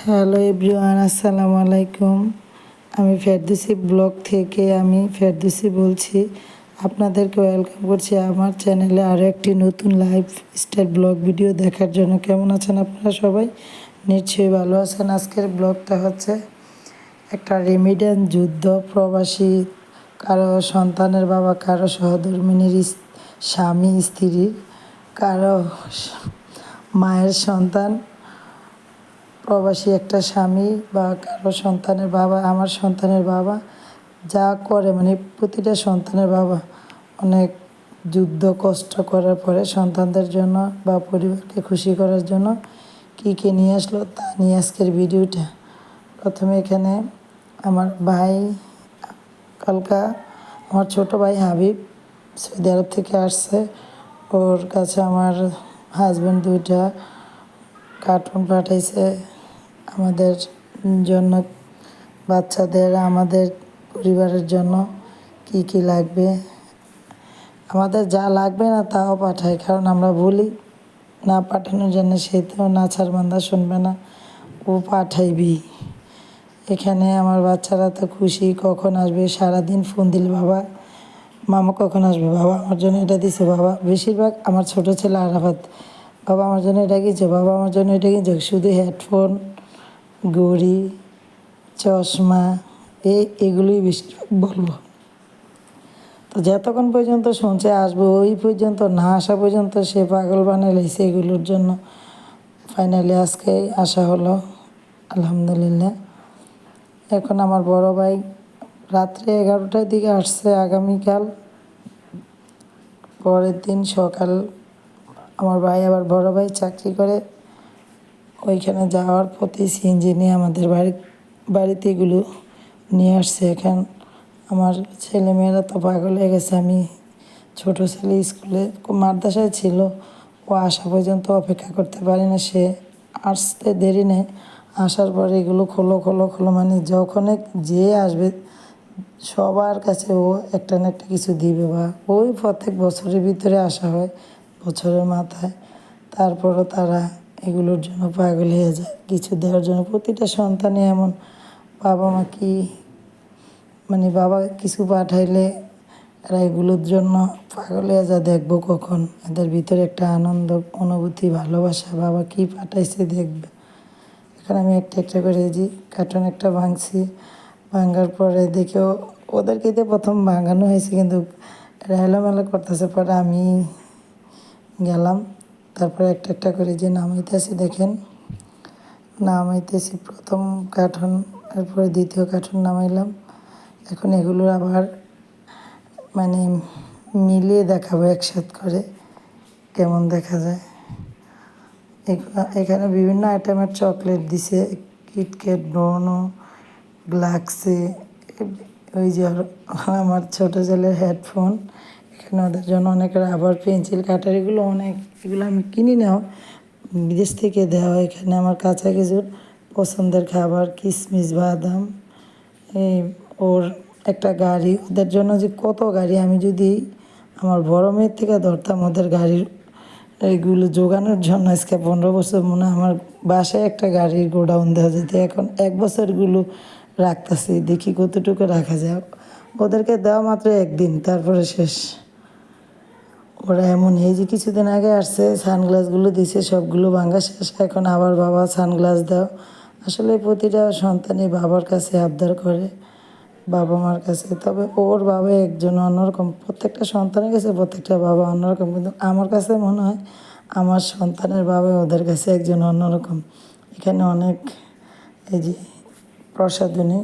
Hello everyone, আসসালামু আলাইকুম। আমি ফেরদৌসী ব্লগ থেকে ফেরদৌসী বলছি। আপনাদেরকে ওয়েলকাম করছি আমার চ্যানেলে আরও একটি নতুন লাইফ স্টাইল ব্লগ ভিডিও দেখার জন্য। কেমন আছেন আপনারা সবাই? নিশ্চয়ই ভালো আছেন। আজকের ব্লগটা হচ্ছে একটা রেমিডেন্স যুদ্ধ, প্রবাসী, কারো সন্তানের বাবা, কারো সহধর্মিণীর স্বামী স্ত্রীর, কারো মায়ের সন্তান, প্রবাসী একটা স্বামী বা কারো সন্তানের বাবা, আমার সন্তানের বাবা যা করে, মানে প্রতিটা সন্তানের বাবা অনেক যুদ্ধ কষ্ট করার পরে সন্তানদের জন্য বা পরিবারকে খুশি করার জন্য কী নিয়ে আসলো তা নিয়ে আজকের ভিডিওটা। প্রথমে এখানে আমার ভাই কালকা, আমার ছোট ভাই হাবিব সৌদি আরব থেকে আসছে। ওর কাছে আমার হাজব্যান্ড দুইটা কার্টুন পাঠাইছে আমাদের জন্য, বাচ্চাদের, আমাদের পরিবারের জন্য কি লাগবে। আমাদের যা লাগবে না তাও পাঠায়, কারণ আমরা বলি না পাঠানোর জন্য, সে তো নাছার বান্দা শুনবে না, ও পাঠাইবি। এখানে আমার বাচ্চারা তো খুশি, কখন আসবে, সারাদিন ফোন দিলে বাবা মামা কখন আসবে, বাবা আমার জন্য এটা দিছে, বাবা বেশিরভাগ আমার ছোট ছেলে আরাফাত, বাবা আমার জন্য এটা কিনছে, বাবা আমার জন্য এটা কিনছে। শুধু হেডফোন, ঘড়ি, চশমা, এগুলোই বেশিরভাগ বলবো। তো যতক্ষণ পর্যন্ত শুনছে আসবো, ওই পর্যন্ত না আসা পর্যন্ত সে পাগল বানিয়ে লাইছে এগুলোর জন্য। ফাইনালি আজকে আসা হলো, আলহামদুলিল্লাহ। এখন আমার বড় ভাই রাত্রে 11টার দিকে আসছে, আগামীকাল পরের দিন সকাল। আমার ভাই, আবার বড় ভাই চাকরি করে, ওইখানে যাওয়ার পথে সিএনজি নিয়ে আমাদের বাড়িতে এগুলো নিয়ে আসছে। এখন আমার ছেলেমেয়েরা তো পাগল হয়ে গেছে। আমি ছোট ছেলে স্কুলে মাদ্রাসায় ছিল, ও আসা পর্যন্ত অপেক্ষা করতে পারি না, সে আসতে দেরি নেই। আসার পরে এগুলো খোলো খোলো খোলো, মানে যখন যে আসবে সবার কাছে ও একটা না একটা কিছু দিবে, বা ওই প্রত্যেক বছরের ভিতরে আসা হয় বছরের মাথায়। তারপরও তারা এগুলোর জন্য পাগল হয়ে যায় কিছু দেওয়ার জন্য। প্রতিটা সন্তানই এমন, বাবা মা কি, মানে বাবা কিছু পাঠাইলে এরা এগুলোর জন্য পাগল হয়ে যায়, দেখবো কখন। এদের ভিতরে একটা আনন্দ, অনুভূতি, ভালোবাসা, বাবা কি পাঠাইছে দেখবে। এখন আমি একটা একটা করে যে কার্টুন একটা ভাঙছি, ভাঙার পরে দেখেও ওদেরকে দিয়ে প্রথম ভাঙানো হয়েছে, কিন্তু এরা এলোমেলো করতেছে। পরে আমি গেলাম, তারপরে একটা একটা করে যে নামাইতেছি, দেখেন নামাইতেছি প্রথম কার্টুন, এরপরে দ্বিতীয় কার্টুন নামাইলাম। এখন এগুলো আবার মানে মিলিয়ে দেখাবো একসাথ করে কেমন দেখা যায়। এখানে বিভিন্ন আইটেমের চকলেট দিছে, কিটক্যাট, ব্রাউনো, গ্লাক্সি, ওই যে আমার ছোটো ছেলের হেডফোন। এখানে ওদের জন্য অনেক রাবার, পেন্সিল, কাটার, এগুলো অনেক, এগুলো আমি কিনি না, বিদেশ থেকে দেওয়া। এখানে আমার কাঁচা খেজুর, পছন্দের খাবার, কিশমিশ, বাদাম, এই ওর একটা গাড়ি, ওদের জন্য যে কত গাড়ি, আমি যদি আমার বড় মেয়ের থেকে ধরতাম ওদের গাড়ির এইগুলো জোগানোর জন্য আজকে 15 বছর মনে হয় আমার বাসায় একটা গাড়ির গোডাউন দেওয়া যেত। এখন 1 বছরগুলো রাখতেছি, দেখি কতটুকু রাখা যায়। ওদেরকে দেওয়া মাত্র একদিন, তারপরে শেষ। ওরা এমন, এই যে কিছুদিন আগে আসছে সানগ্লাসগুলো দিছে, সবগুলো ভাঙা শেষ। এখন আবার বাবা সানগ্লাস দাও। আসলে প্রতিটা সন্তানই বাবার কাছে আবদার করে, বাবা মার কাছে। তবে ওর বাবা একজন অন্যরকম, প্রত্যেকটা সন্তানের কাছে প্রত্যেকটা বাবা অন্যরকম, কিন্তু আমার কাছে মনে হয় আমার সন্তানের বাবা ওদের কাছে একজন অন্যরকম। এখানে অনেক, এই যে প্রসাধনী,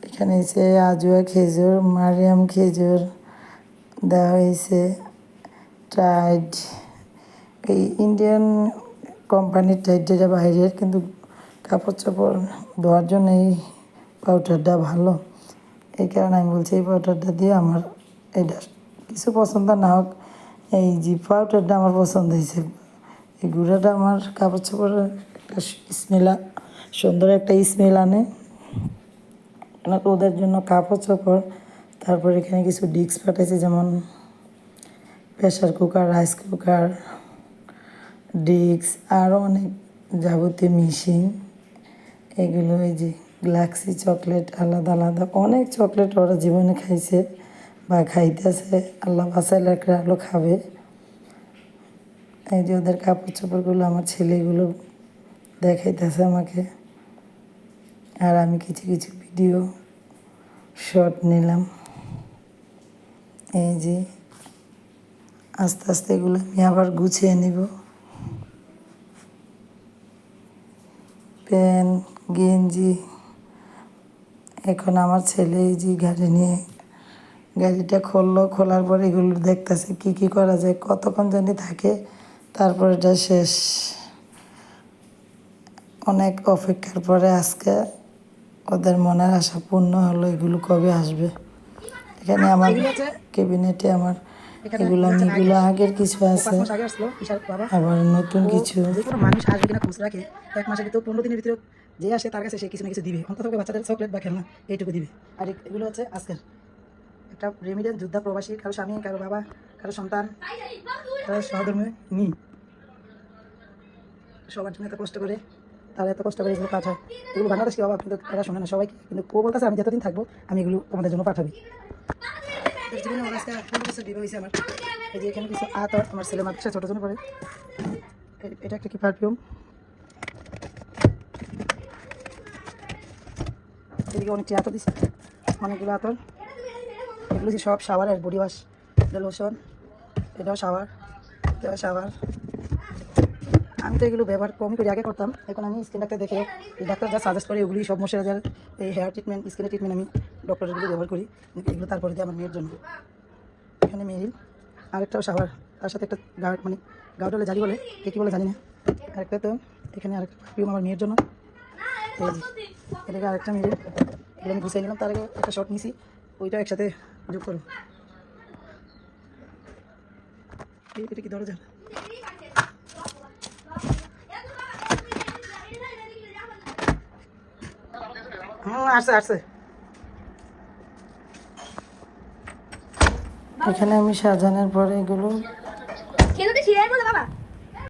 এখানে এসে আজুয়া খেজুর, মারিয়াম খেজুর দেওয়া হয়েছে, টাইড, এই ইন্ডিয়ান কোম্পানির টাইড, যেটা বাইরের, কিন্তু কাপড় চাপড় ধোয়ার জন্য এই পাউডারটা ভালো। এই কারণে আমি বলছি এই পাউডারটা দিয়ে আমার এটা কিছু পছন্দ না হোক, এই যে পাউডারটা আমার পছন্দ হয়েছে। এই গুঁড়াটা আমার কাপড় চাপড়ের একটা স্মেল, সুন্দর একটা স্মেল আনে। ওদের জন্য কাপড় চাপড়, তারপর এখানে কিছু ডিস্ক পাঠাইছে, যেমন pressure cooker, rice cooker, dish, আরও অনেক যাবতীয় মেশিন, এগুলো এই যে গ্যালাক্সি চকলেট, আলাদা আলাদা অনেক চকলেট ওরা জীবনে খাইছে বা খাইতেছে, আল্লাহ বাঁচাইলে একটা আলো খাবে। এই যে ওদের কাপড় চোপড়গুলো আমার ছেলেগুলো দেখাইতেছে আমাকে, আর আমি কিছু কিছু ভিডিও শর্ট নিলাম। এই যে আস্তে আস্তে এগুলো আমি আবার গুছিয়ে নিব। প্যান্ট গেঞ্জি, এখন আমার ছেলে এই যে গাড়ি নিয়ে গাড়িটা খুললো, খোলার পরে এগুলো দেখতেছে কি কি করা যায়, কতক্ষণ জানি থাকে, তারপর এটা শেষ। অনেক অপেক্ষার পরে আজকে ওদের মনের আশা পূর্ণ হলো। এগুলো কবে আসবে? এখানে আমার ক্যাবিনেটে আমার এগুলো আগের কিছু আছে, আবার নতুন কিছু। যে কোনো মানুষ আসবে কিনা খোঁজ রাখে, 1 মাসের ভিতর 15 দিনের ভিতরে যে আসে তার কাছে সে কিছু না কিছু দিবে, অন্তত বাচ্চাদের চকলেট বা খেলনা এইটুকু দিবে। আর এগুলো হচ্ছে আজকের একটা রেমিডেন্স যোদ্ধা প্রবাসী, কারো স্বামী, কারো বাবা, কারো সন্তান, কারো সহধর্মী নি, সবার জন্য এত কষ্ট করে, তারা এত কষ্ট করে এগুলো পাঠায়। এগুলো বাংলাদেশকে অভাব, কিন্তু এরা শোনে না সবাইকে। কিন্তু ও বলতেছে আমি যতদিন থাকবো আমি এগুলো তোমাদের জন্য পাঠাবি। জীবনে আমার আজকে 15 বছর বিবাহ হয়েছে আমার। এই যে এখানে কিছু আতর, আমার ছেলে মাত্র ছোটো জন্য পড়ে। এটা একটা কি পারফিউম, এদিকে অনেকটি আতর দিচ্ছে, অনেকগুলো আতর। এগুলো যে সব শাওয়ার আর বডি ওয়াশ, এটা লোশন, এটাও শাওয়ার, এটাও শাওয়ার। আমি তো এগুলো ব্যবহার কমই করি, আগে করতাম। এখন আমি স্কিন ডাক্তার দেখে, এই ডাক্তার যা সাজেস্ট করে ওগুলি সব ময়শ্চারাইজার, এই হেয়ার ট্রিটমেন্ট, স্কিনের ট্রিটমেন্ট আমি ডক্টরগুলো ব্যবহার করি। এগুলো তারপরে দিয়ে আমার মেয়ের জন্য। এখানে মেয়ের আরেকটাও শাওয়ার, তার সাথে একটা গার্ড, মানে গার্ড হলে জারি বলে, কে কী বলে জানি না। আরেকটা তো এখানে আরেকটা পারফিউম আমার মেয়ের জন্য। এটাকে আরেকটা মেয়ের, এগুলো আমি গুছিয়ে নিলাম। তার আগে একটা শর্ট নিছি, ওইটা একসাথে যোগ করো। এটা কি দরজা? আসছে আসছে। এখানে আমি সাজানোর পরে এগুলো